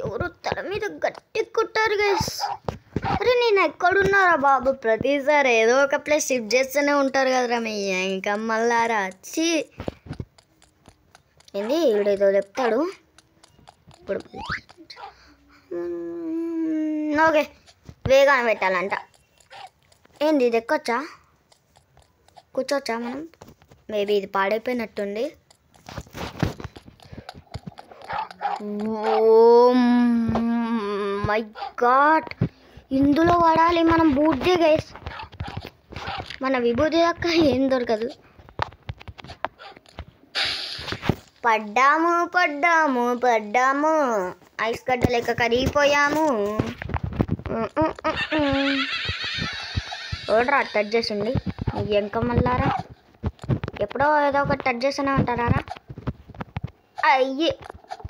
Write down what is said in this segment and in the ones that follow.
ఎవరు తల మీద గట్టి కుట్టారు గైస్. అరే నేను ఎక్కడున్నారా బాబు? ప్రతిసారి ఏదో ఒక ప్లేస్ షిఫ్ట్ చేస్తూనే ఉంటారు కదరా మీ ఇంకా మళ్ళారా వచ్చి ఏంది వీడేదో చెప్తాడు ఇప్పుడు. ఓకే వేగాన పెట్టాలంట. ఏంది ఇది ఎక్కొచ్చా? కూర్చోవచ్చా మనం? మేబీ ఇది పాడైపోయినట్టుంది. ఓ మై గాడ్, ఇందులో వాడాలి మనం బూట్దే గైస్. మన విభూతి దాకా ఏం దొరకదు. పడ్డాము పడ్డాము పడ్డాము, ఐస్ గడ్డ లెక్క కరిగిపోయాము. ఓడ్రా టచ్ చేసింది ఎంక మళ్ళారా. ఎప్పుడో ఏదో ఒకటి టచ్ చేస్తూనే ఉంటారా? అయ్యి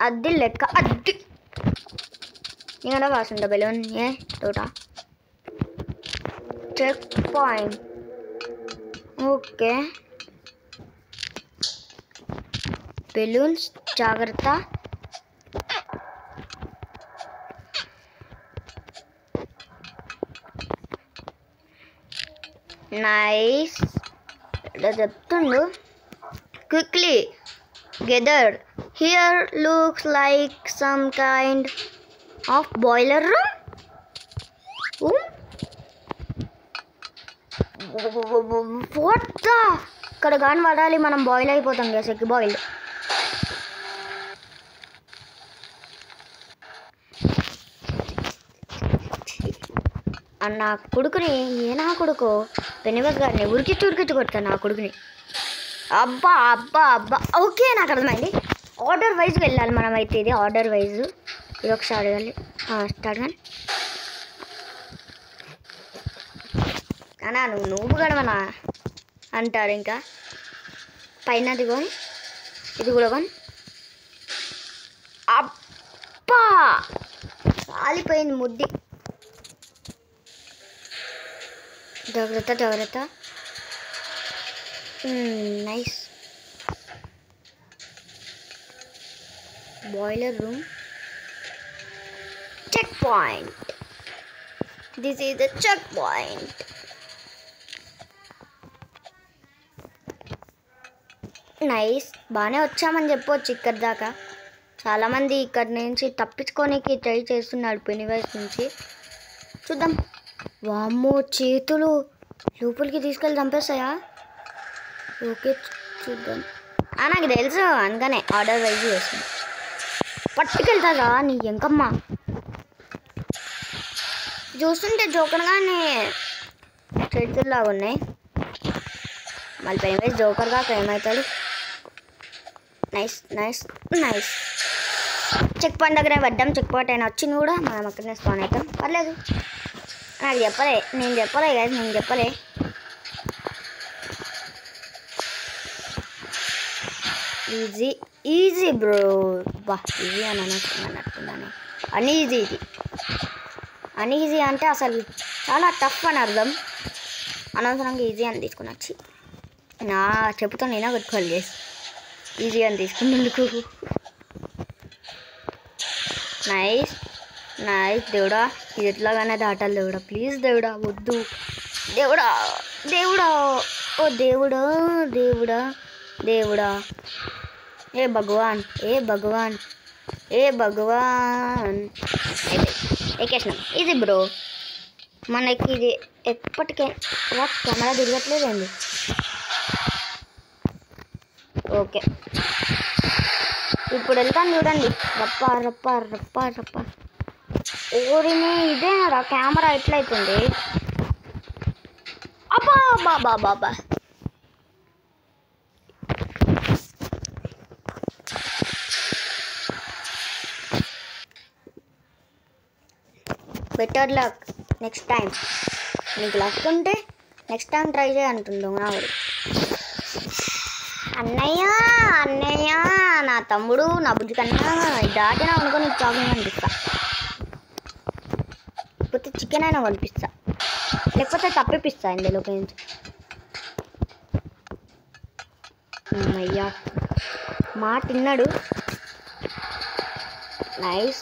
అద్ది లెక్క అద్ది ఇంకా వాసుండ బెలూన్ ఏ తోట. Checkpoint. ఓకే బెలూన్స్ జాగ్రత్త. నైస్ చెప్తుండు. Quickly gather here looks like some kind of boiler room. What the, ఇక్కడ కానీ పడాలి మనం బాయిల్ అయిపోతాం కదా. సెక్ బాయిల్. నా కొడుకుని నా కొడుకు పెనివస్ గారిని ఉరికిచ్చి కొడతాను నా కొడుకుని. అబ్బా అబ్బా అబ్బా. ఓకే నాకు అర్థమైంది. ఆర్డర్ వైజ్గా వెళ్ళాలి మనం అయితే. ఇది ఆర్డర్ వైజ్. ఇది ఒకసారి అడగాలి. స్టార్ట్ కానీ అన్నా నువ్వు గడవనా అంటారు. ఇంకా పైనది కొని ఇది కూడా కొని. అబ్బా కాలిపోయింది ముద్ది. జాగ్రత్త జాగ్రత్త. Nice. Boiler room checkpoint. This is the checkpoint. Nice. బాగానే వచ్చామని చెప్పవచ్చు ఇక్కడి దాకా. చాలామంది ఇక్కడి నుంచి తప్పించుకోనికి ట్రై చేస్తున్నాడు పెనివైస్ నుంచి. చూద్దాం. వామ్మో చేతులు లోపలికి తీసుకెళ్ళి చంపేస్తాయా? ఓకే చూద్దాం. నాకు తెలుసు అందుకనే ఆర్డర్ వైజ్ చేస్తాను. పట్టుకెళ్తారా నీ ఎంకమ్మ? చూస్తుంటే జోకర్గానే చేతుల్లాగా ఉన్నాయి. మళ్ళీ పెనివైస్ జోకర్గా ఏమవుతాడు? Nice nice nice. Checkpoint దగ్గర పడ్డాం. చెక్ పాయింట్ అయినా వచ్చింది కూడా మనం అక్కడనే స్పాన్ అవుతాం. పర్లేదు. నాకు చెప్పలే, నేను చెప్పలే కదా, నేను చెప్పలే. Easy easy bro. బా ఈజీ అని అనుకున్నాను. అన్ఈజీ. ఇది అన్ఈజీ అంటే అసలు చాలా టఫ్ అని అర్థం. అనవసరంగా ఈజీ అని తీసుకుని వచ్చి నా చెప్పుతో నేనే కొట్టుకోవాలి చేసి ఈజీ అని తీసుకున్నందుకు. Nice nice. దేవుడా ఇది ఎట్లాగానే దాటాలి దేవుడా. ప్లీజ్ దేవుడా వద్దు దేవుడా. దేవుడా ఓ దేవుడా దేవుడా దేవుడా. ఏ భగవాన్ ఏ భగవాన్ ఏ భగవాన్. ఎక్కేసినాం. ఇది బ్రో మనకి. ఇది ఎప్పటికే కెమెరా తిరగట్లేదండి. ఓకే ఇప్పుడు వెళ్తాను చూడండి. రప్ప రప్ప రప్ప రప్ప. ఓరిని ఇదే రా కెమెరా ఎట్లయితుంది? అబ్బా బాబా బాబా. Better luck next time. నీకు లక్ ఉంటే నెక్స్ట్ టైం ట్రై చేయంటుండు నావుడు. అన్నయ్య అన్నయ్య నా తమ్ముడు నా బుజ్జి కన్నా దాటినా అనుకో నీకు చాక్లెట్ కనిపిస్తా. లేకపోతే చికెన్ అయినా కనిపిస్తా. లేకపోతే తప్పిపిస్తా ఇందులోకి నుంచి. అయ్యా మాట తిన్నాడు. నైస్.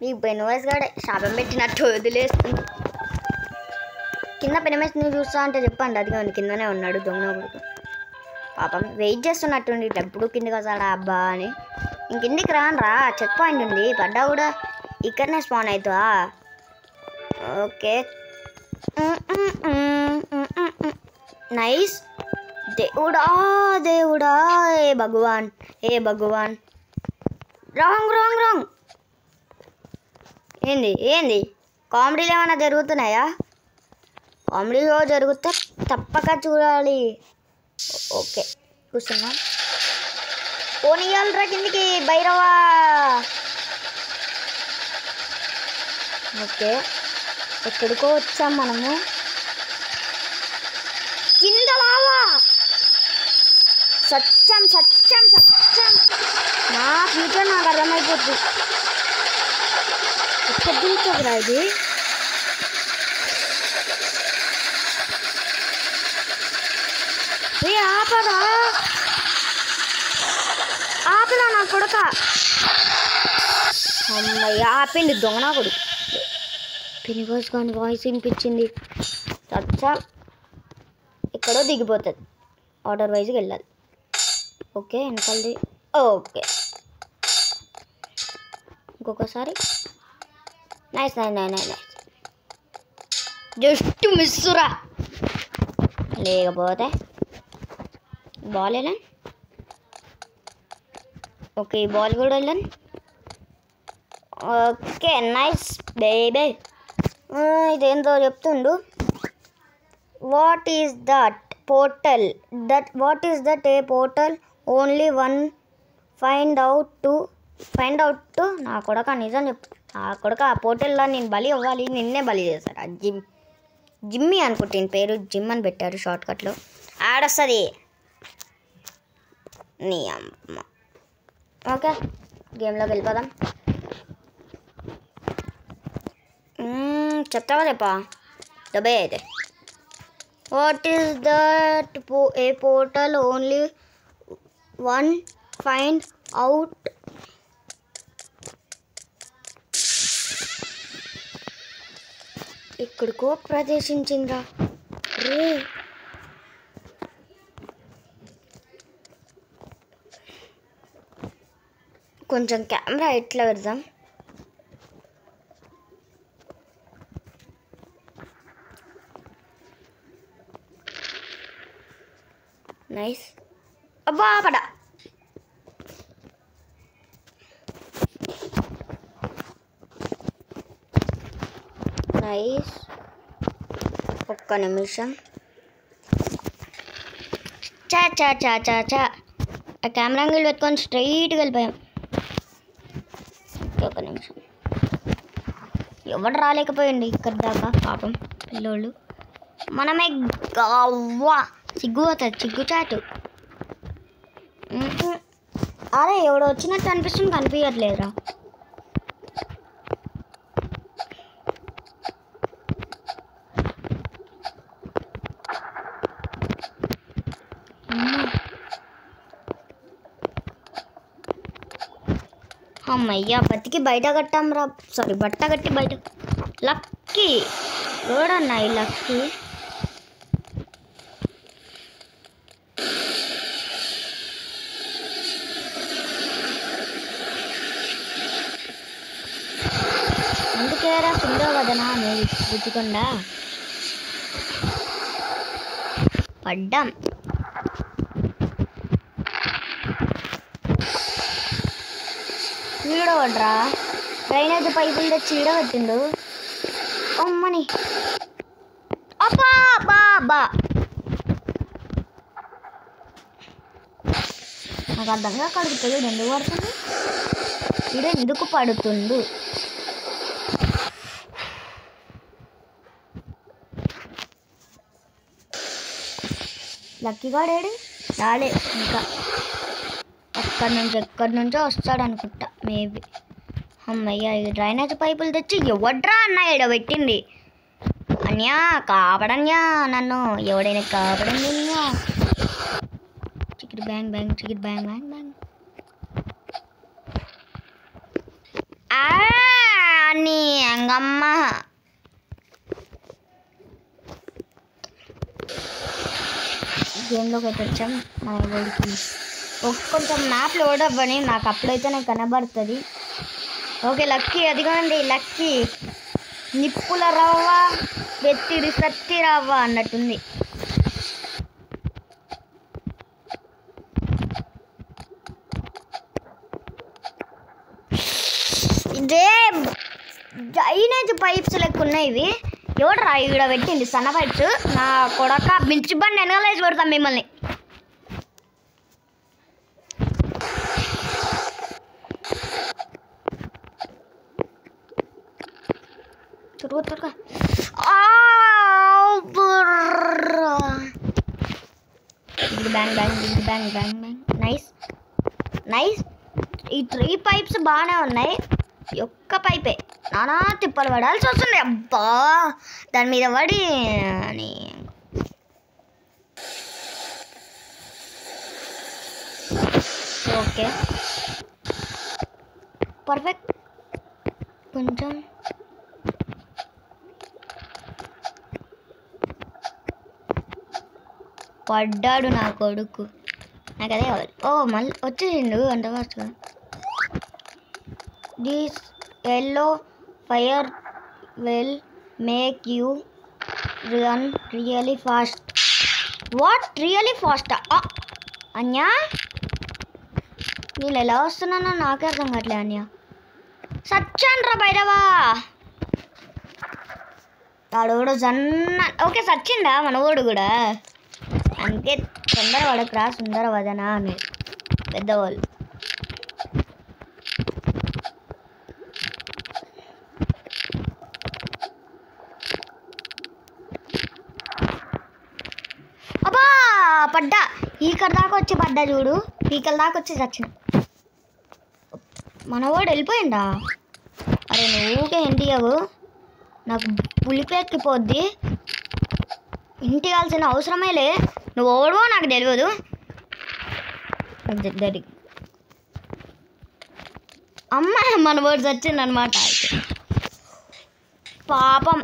మీకు పెన్వాయిస్ కూడా శాపం పెట్టినట్టు వదిలేస్తుంది. కింద పెన్వాయిస్ని చూస్తా అంటే చెప్పండి, అదిగా కిందనే ఉన్నాడు దొంగ కొడుకు. పాపం వెయిట్ చేస్తున్నట్టుండి ఎప్పుడు కిందికి వస్తాడా అబ్బా అని. ఇంకిందికి రానరా, చెక్ పాయింట్ ఉంది, పడ్డా కూడా ఇక్కడనే స్పాన్ అవుతుందా? Okay nice. దేవుడా దేవుడా, ఏ భగవాన్ ఏ భగవాన్. Wrong wrong wrong. ఏంది ఏంది కామెడీలు ఏమైనా జరుగుతున్నాయా? కామెడీలో జరిగితే తప్పక చూడాలి. ఓకే కూర్చున్నాం. పోనీయాలరా కిందికి భైరవా. ఓకే ఎక్కడికో వచ్చాం మనము. కింద లావా. సత్యం సత్యం సత్యం. నా ఫ్యూచర్ నాకు అర్థమైపోతుంది. ఎక్కడ దించదురా ఇది? ఏ ఆపరా ఆపలా నా కొడుక. అమ్మయ్య ఆపిండి దొంగ నా కొడుకు. పెన్వాయిస్ కానీ వాయిస్ వినిపించింది. చచ్చా ఎక్కడో దిగిపోతుంది. ఆర్డర్ వైజ్గా వెళ్ళాలి. ఓకే వెనకాలది. ఓకే ఇంకొకసారి. Nice nice nice nice. Just మిస్సురా. లేకపోతే బాల్ వెళ్ళాను. ఓకే ఈ బాల్ కూడా వెళ్ళాను. Okay nice baby. ఇదేందో చెప్తుండు. What is that portal? What is that a portal? Only one find out to. నా కొడుక నిజం చెప్పు. నా కొడుక ఆ పోర్టల్లో నేను బలి అవ్వాలి. నిన్నే బలి చేశారు. ఆ జిమ్మీ అనుకుంటాను పేరు. జిమ్ అని పెట్టారు షార్ట్కట్లో. ఆడొస్తుంది నీ అమ్మ. ఓకే గేమ్లోకి వెళ్ళిపోదాం. చెప్తావా చెప్పా డబ్బే అయితే. What is that a portal? Only one find out. ఎక్కడికో ప్రదేశించిందా రే. కొంచెం కెమెరా ఎట్లా పెడదాం. నైస్. అబ్బా పడా. నైస్. ఒక్క నిమిషం. చా చా చా చా చా. ఆ కెమెరా యాంగిల్ పెట్టుకొని స్ట్రైట్గా వెళ్ళిపోయాం. ఒక నిమిషం. ఎవరు రాలేకపోయింది ఇక్కడ దాకా పాపం పిల్లోళ్ళు. మనమే గవ్వా సిగ్గుపోతుంది. సిగ్గుచాటు. అరే ఎవడో వచ్చినట్టు అనిపిస్తుంది, కనిపించట్లేదురా. అమ్మయ్యా బతికి బయట కట్టాం రా. సారీ బట్ట కట్టి బయట. లక్కీ రోడన్నాయి లక్కీ. అందుకేరా సుందర వదనా నువ్వు గుర్తుకుండా పడ్డాం. చీడవడ్రా. డ్రైనేజ్ పైపులు తెచ్చి చీడబట్టిండు. అమ్మని అబ్బా అబ్బా అబ్బా. నాకు అర్థంగా కడుగుతుంది. ఎందుకు పడుతుంది ఈడ? ఎందుకు పడుతుండు? లక్కీగాడేడు రాలే ఇంకా. ఎక్కడి నుంచో వస్తాడు అనుకుంటా మేబీ. అమ్మయ్య ఈ డ్రైనేజ్ పైపులు తెచ్చి ఎవడ్రా అన్న ఈడ పెట్టింది. అన్యా కాపాడన్యా నన్ను. ఎవడైనా కాపాడండి. చికెట్ బ్యాంగ్ బ్యాంగ్ చికెట్ బ్యాంగ్ బ్యాంగ్ బ్యాంగ్. గేమ్లోకి అయితే వచ్చాం. మన వాడికి కొంచెం మ్యాప్ లోడ్ అవ్వని, నాకు అప్పుడైతేనే కనబడుతుంది. ఓకే లక్కీ, అదిగోండి లక్కీ. నిప్పుల రవ్వ వెత్తిడి సత్తి రవ్వ అన్నట్టుంది. ఇదే డ్రైనేజ్ పైప్స్ లెక్క ఉన్నాయి ఇవి. ఎవడరా ఇక్కడ పెట్టింది సన్న పైప్స్? నా కొడక మిర్చి బండి వెనకాలేసి కొడతాం మిమ్మల్ని. త్వరగా bang bang bang bang bang bang. Nice nice. ఈ 3 పైప్స్ బాగానే ఉన్నాయి. ఒక్క పైపే నానా తిప్పలు పడాల్సి వస్తుంది. అబ్బా దాని మీద పడి అని. Okay perfect. కొంచెం పడ్డాడు నా కొడుకు. నాకు అదే కావాలి. ఓ మళ్ళీ వచ్చేసిండు అంత ఫాస్ట్గా. This yellow fire will make you run really fast. What? Really fast? అన్యా నేను ఎలా వస్తున్నానో నాకే అర్థం కావట్లే. అన్యా సచ్చాన్రా భైరవా. వాడు జన్న. ఓకే సచ్చిండా మనవాడు కూడా. అందుకే తొందర వాడకురా సుందర వదన అని పెద్దవాళ్ళు. అబ్బా పడ్డా. ఈకడ దాకా వచ్చి పడ్డా చూడు. ఈకల దాకా వచ్చి చచ్చిన. మనవాడు వెళ్ళిపోయిందా? అరే నువ్వుకే ఇంటికి నాకు పులిపెక్కిపోద్ది. ఇంటికి కావాల్సిన అవసరమే లే. నువ్వు ఓడవో నాకు తెలియదు. అమ్మాయి మన వాడు చచ్చిందనమాట. పాపం.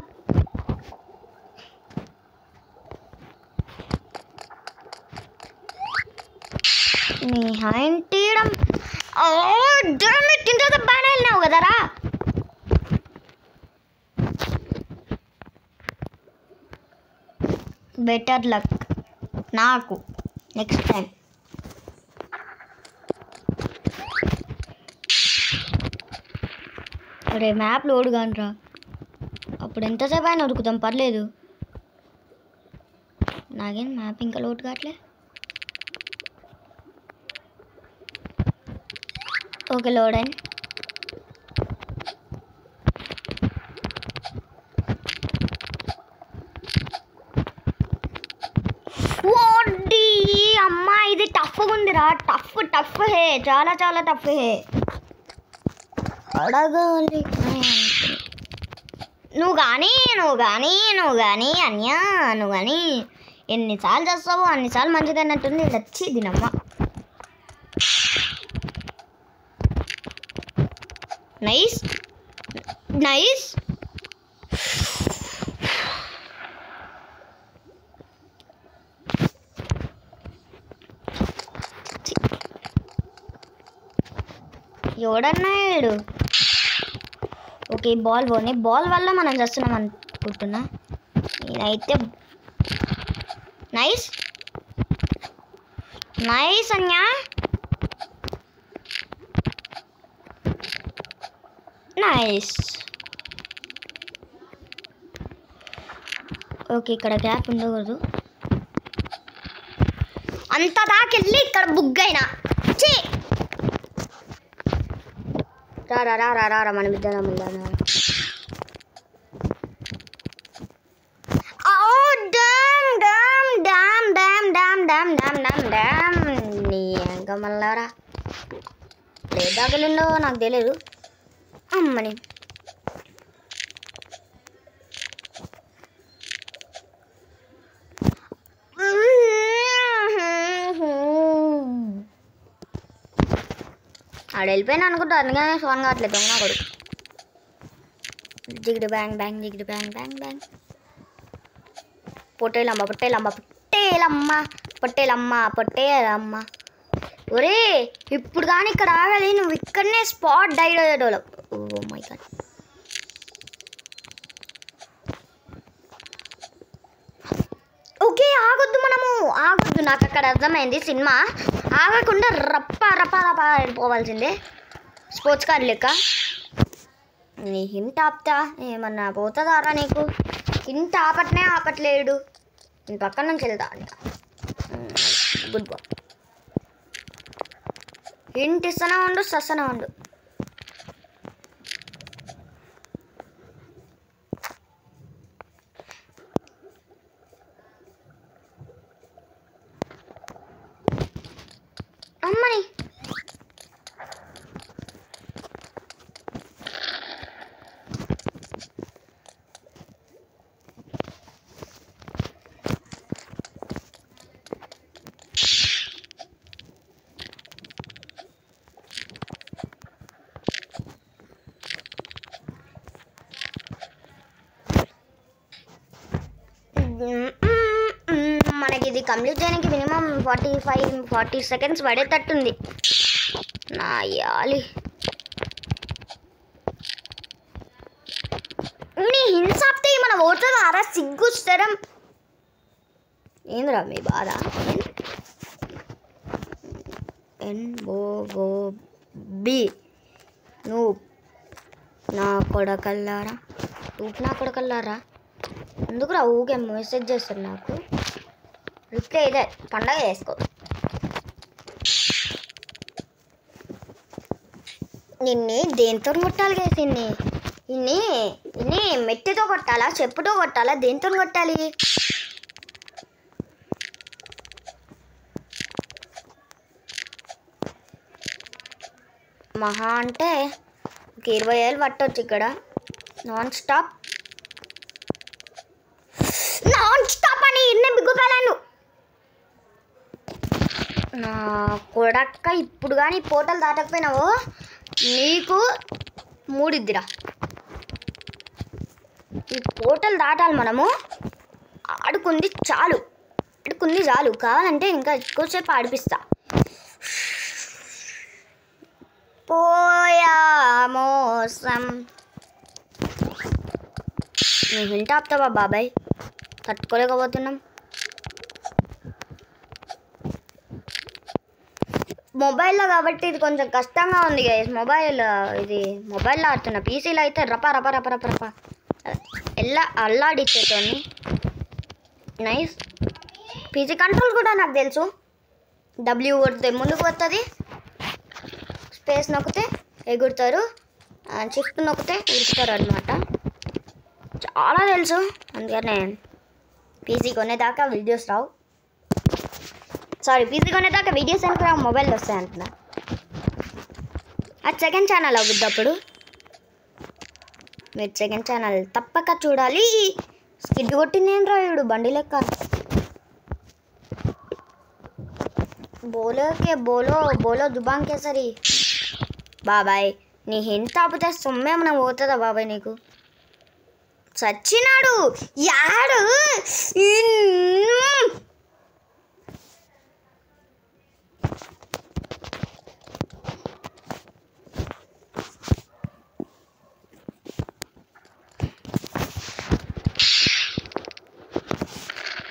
నీ హ్యాండ్ తీయడం తింటే బాగానే వెళ్ళినావు కదరా. బెటర్ లక్ నాకు నెక్స్ట్ టైం. అరే మ్యాప్ లోడ్ కానరా. అప్పుడు ఎంతసేపు అయినా ఉరుకుతాం పర్లేదు. నాకేం మ్యాప్ ఇంకా లోడ్ కావట్లే. ఓకే లోడ్ అయింది. అమ్మా ఇది టఫ్గా ఉందిరా. టఫ్ హే, చాలా చాలా టఫ్ హే. అడగాలి నువ్వు కానీ అన్యా నువ్వు కానీ ఎన్నిసార్లు చేస్తావు అన్నిసార్లు మంచిగా అన్నట్టుంది. వచ్చి దీనమ్మ. Nice nice. ఎవడన్నాడు? ఓకే బాల్ పోనీ. బాల్ వల్ల మనం చేస్తున్నాం అనుకుంటున్నా నేనైతే. నైస్ నైస్ అన్యా. నైస్. ఓకే ఇక్కడ గ్యాప్ ఉండకూడదు. అంత దాకెళ్ళి ఇక్కడ బుగ్గైనా రా మన విద్యారామ. నీ ఇంకా మళ్ళారా లేదాకెళ్ళిందో నాకు తెలియదు. అమ్మని ఆడ వెళ్ళిపోయినా అనుకుంటా. అందుకనే ఫోన్ కావట్లేదు దొంగ కొడుకు. జిగిడి బ్యాంగ్ బ్యాంగ్ జిగిడి బ్యాంగ్ బ్యాంగ్ బ్యాంగ్. పొట్టేలమ్మ పొట్టేలమ్మ. ఒరే ఇప్పుడు కానీ ఇక్కడ ఆగాలి, నువ్వు ఇక్కడనే స్పాట్ డైడ్ అయ్యేటోళ్ళు. Oh my God. ఓకే ఆగొద్దు, నాకు అక్కడ అర్థమైంది. సినిమా ఆగకుండా రప్ప వెళ్ళిపోవాల్సిందే, స్పోర్ట్స్ కార్ లెక్క. నీ హింట్ ఆపుతా ఏమన్నా పోతుందారా నీకు? హింట్ ఆపట్లేడు. నేను పక్కన నుంచి వెళ్తా అంట. Good bye. హింట్ ఇస్తూనే ఉండు, సస్తూనే ఉండు. అమ్మని మనకి ఇది కంప్లీట్ చేయడానికి మినిమం 40 సెకండ్స్ పడేటట్టుంది. నాయాలి నీ హింసాప్తే మన ఓటర్ ఆరా సిగ్గు స్థిరం. ఏంద్రా మీ బాధ? NOOB నువ్వు నా కొడకల్లారా ఎందుకురా ఊకే మెసేజ్ చేస్తారు నాకు? రిప్లై ఇదే, పండగ చేసుకో. నిన్ను దేంతో కొట్టాలి గైస్? ఇన్ని మెట్టితో కొట్టాలా, చెప్పుతో కొట్టాలా, దేంతో కొట్టాలి? మహా అంటే ఒక 20 ఏళ్ళు పట్టవచ్చు ఇక్కడ. నాన్ స్టాప్ అని ఇన్ని బిగ్గుపాలను నా కొడక్క. ఇప్పుడు కానీ పోటలు దాటకపోయినావో నీకు మూడిద్దిరా. ఈ పోటలు దాటాలి మనము. ఆడుకుంది చాలు కావాలంటే ఇంకా ఎక్కువసేపు ఆడిపిస్తా. పోయా మోసం. నువ్వు హింట్ ఆపుతావా బాబాయ్? తట్టుకోలేకపోతున్నాం. మొబైల్లో కాబట్టి ఇది కొంచెం కష్టంగా ఉంది గైస్. మొబైల్లో ఆడుతున్నా. పీసీలో అయితే రప అల్లాడిచ్చేతోని. నైస్. పీసీ కంట్రోల్ కూడా నాకు తెలుసు. W కొడితే ముందుకు వస్తుంది, స్పేస్ నొక్కితే ఎగురుతారు, షిఫ్ట్ నొక్కితే ఉరుకుతారు అనమాట. చాలా తెలుసు. అందుకనే పీసీ కొనేదాకా వీడియోస్ రావు. పీసీ కొనేదాకా వీడియోస్ ఎందుకు రావు, మొబైల్లో వస్తాయి అంటున్నా. అది సెకండ్ ఛానల్ అవుద్ది. అప్పుడు మీరు సెకండ్ ఛానల్ తప్పక చూడాలి. స్కిడ్ కొట్టిందేం రాయుడు బండి లెక్క. బోలో జుబాన్ కేసరి. బాబాయ్ నీ హింట్ ఆపితే సొమ్మేమన్నా పోతుందా బాబాయ్ నీకు? చచ్చినాడు యాడు.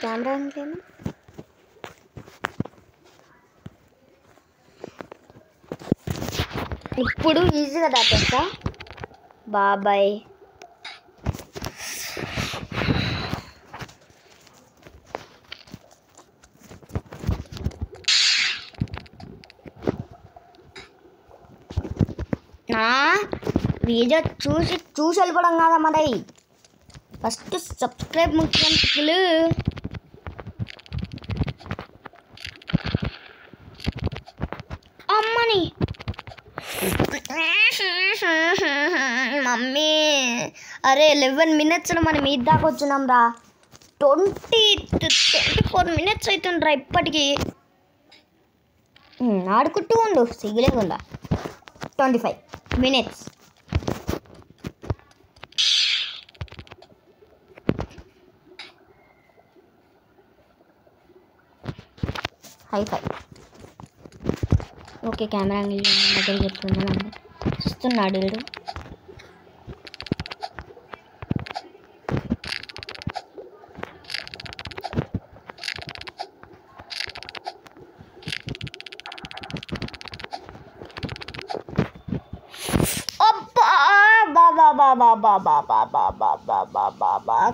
కెమెరా ఇంకేమో ఇప్పుడు ఈజీగా దాటేస్తా బాబాయ్. వీడియో చూసి వెళ్ళిపోవడం కాదా మరి, ఫస్ట్ సబ్స్క్రైబ్ ముఖ్యం. పిల్లలు అమ్మని మమ్మీ. అరే 11 minutesలో మనం ఈ దాకా వచ్చినాం రా. 24 minutes అవుతుండ్రా ఇప్పటికీ. ఆడుకుంటూ ఉండు, సిగ్గులేకుండా. 25 minutes. Hi-fi. Okay, camera angle దగ్గర చెప్తున్నాను. చూస్తున్నాడు వీడు.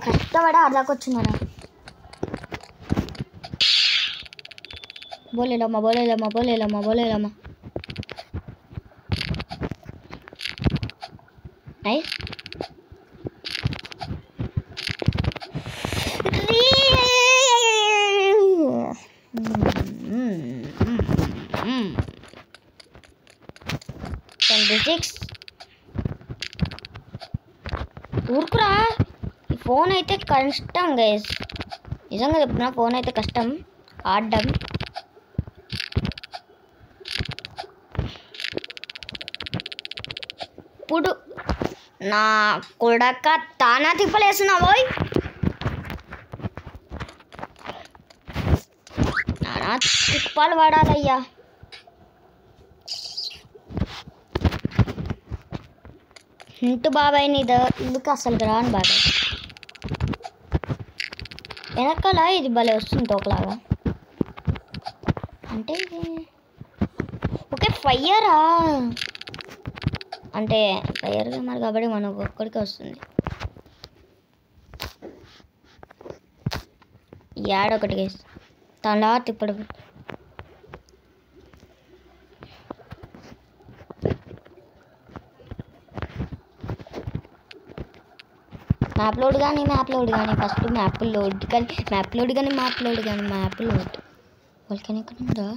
కష్టపడి అర్దాకొచ్చున్నారా. బోలేలమ్మా బోలేలమ్మా బోలేలమ్మా బోలేలమ్మా. నైస్. ఊరుకురా. ఈ ఫోన్ అయితే కష్టం గైస్, నిజంగా చెప్తున్నా. ఫోన్ అయితే కష్టం ఆడడం. ఇప్పుడు నా కొడక తానా తిప్పలేస్తున్నా పోయ్. నానా తిప్పాలు పడాలయ్యా. ఇంటు బాబాయ్ నీ ఇల్లుకి అసలు రాను బాబాయ్. వెనకాల ఇది భలే వస్తుంది తోకలాగా. అంటే ఓకే ఫైయరా, అంటే ఫైర్ మరి కాబట్టి మనకు ఒక్కడికే వస్తుంది. యాడొకటి గైస్ తలా తిప్పడు. మ్యాప్ లోడ్ కానీ ఫస్ట్ మ్యాప్ లోడ్ వాళ్ళకని ఎక్కడ ఉందా.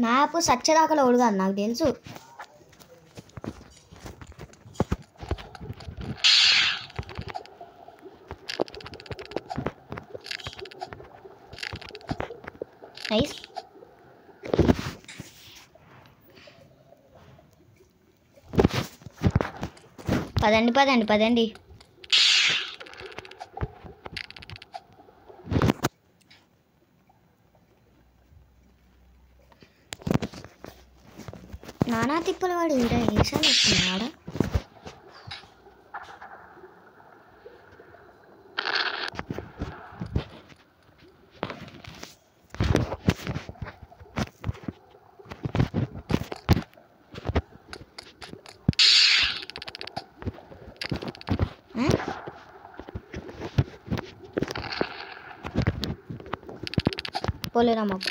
మ్యాప్ సచ్చదాకా లోడ్ కాదు నాకు తెలుసు. నైస్. పదండి. నానా తిప్పలు వాడు ఇంకా ఏసాలు వస్తున్నాడా. పోలేరా మాకు.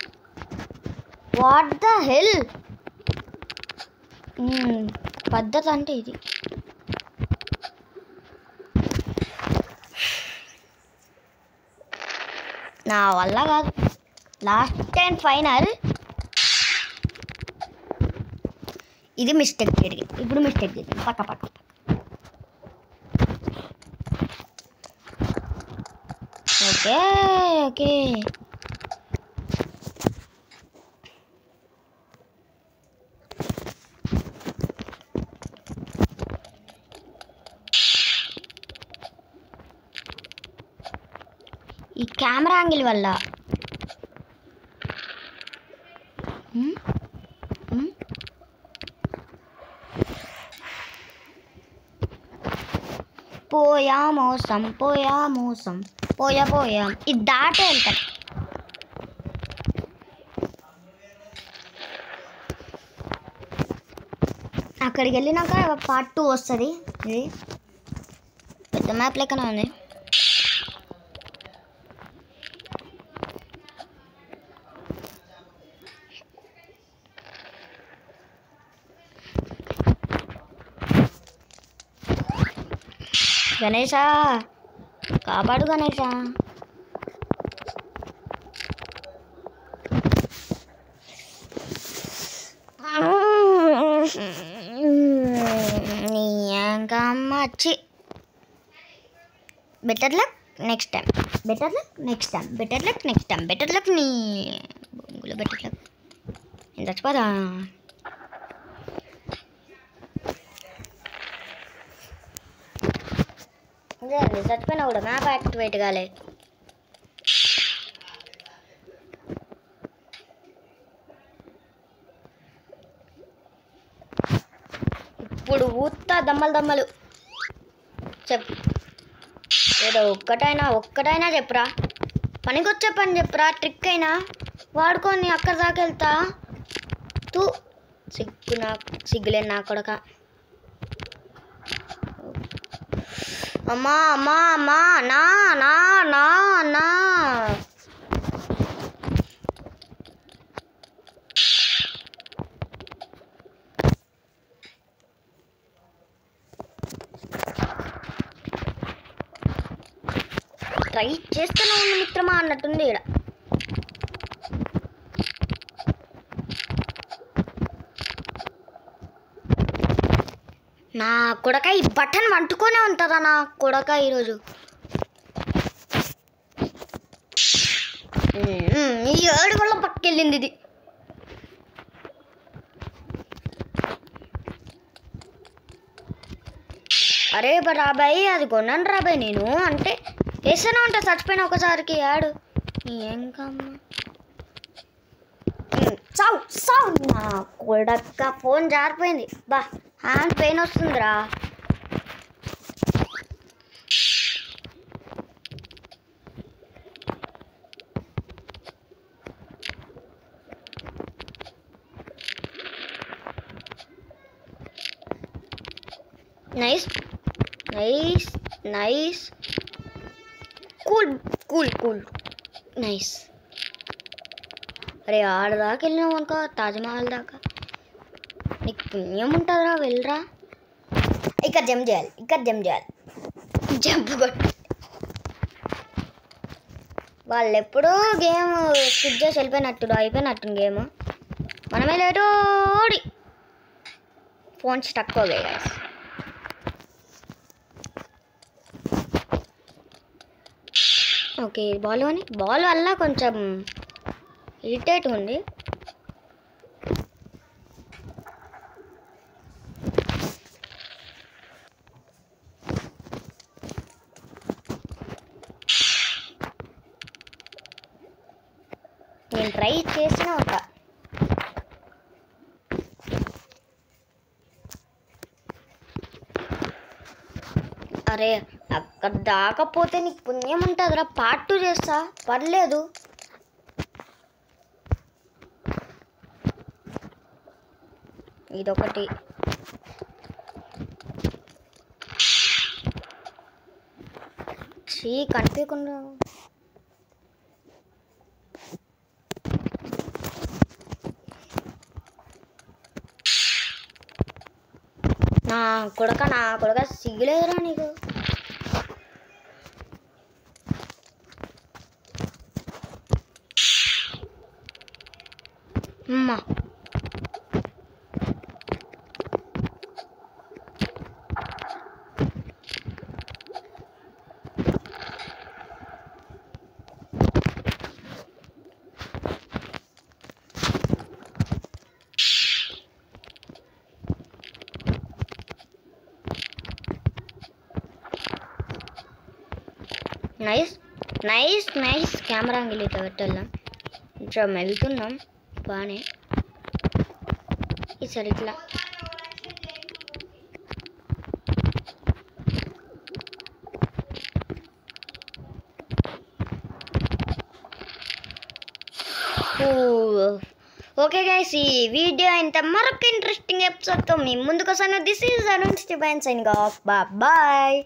వాట్ ద హెల్ పద్ధతి అంటే ఇది. నా వల్ల కాదు. Last and final. ఇది మిస్టేక్ జరిగింది. ఇప్పుడు మిస్టేక్ జరిగింది. పక్క ఓకే. ఈ కెమెరా యాంగిల్ వల్ల పోయా మోసం పోయా ఇది దాటే వెళ్తాం. అక్కడికి వెళ్ళినాక పార్ట్ 2 వస్తుంది. ఇది పెద్ద మ్యాప్ లెక్కనే ఉంది. గణేశా కాపాడు గణేశా. నీ అంకమ్మచ్చి. Better luck next time. నీ బొంగులో బెటర్ లక్. నేను చచ్చిపోదా. అదే అండి చచ్చిపోయినా కూడా మ్యాప్ యాక్టివేట్ కాలే. ఇప్పుడు ఊత్తా దమ్మలు చెప్పు. ఏదో ఒక్కటైనా చెప్పురా. పనికొచ్చే పని చెప్పురా. ట్రిక్ అయినా వాడుకొని అక్కడి దాకా వెళ్తా. తూ సిగ్గులేని నా కొడక. అమ్మా నా నా నా నా ట్రై చేస్తూనే ఉంది మిత్రమా అన్నట్టుంది ఇక్కడ. నా కొడక ఈ బటన్ వంటుకొనే ఉంటుందా నా కొడక ఈరోజు. ఈ 7 వల్ల పక్కెళ్ళింది ఇది. అరే రాబాయ్ అది కొన్నాను రాబాయ్ నేను. అంటే వేస్తూనే ఉంటా చచ్చిపోయిన ఒకసారికి యాడు. ఏం కమ్మా సావు నా కొడక్క. ఫోన్ జారిపోయింది. బా హ్యాండ్ పెయిన్ వస్తుందిరా. Nice nice nice cool nice. అరే ఆడదాకా వెళ్ళినావు అనుకో తాజ్మహల్ దాకా. నీకు పుణ్యం ఉంటుందిరా వెళ్ళరా. ఇక్కడ జంప్ చేయాలి. జంప్ కొట్టి వాళ్ళు ఎప్పుడూ గేమ్ స్కిప్ చేసి అయిపోయినట్టు గేమ్. మనమే లేటోడి ఫోన్ స్టక్ అవుతాయి గైస్. ఓకే బాల్ వల్ల కొంచెం ఇరిటేట్ ఉంది. నేను ట్రై చేస్తూనే ఉంటా. అరే అక్కడ దాకపోతే నీకు పుణ్యం ఉంటుందిరా. పార్ట్ 2 చేస్తా పర్లేదు. ఇదొకటి కనిపించకుండా. నా కొడక సిగ్గులేదురా నీకు. అమ్మా నైస్ కెమెరా అంగిల్ ఇట్లా పెట్టాం. కొంచెం వెళ్తున్నాం బాగానే. ఈసారి ఇట్లా ఓకే గైస్, ఈ వీడియో ఇంత మరొక ఇంట్రెస్టింగ్ ఎపిసోడ్తో మీ ముందుకు వస్తాను. This is Arun Steven signing off. Bye.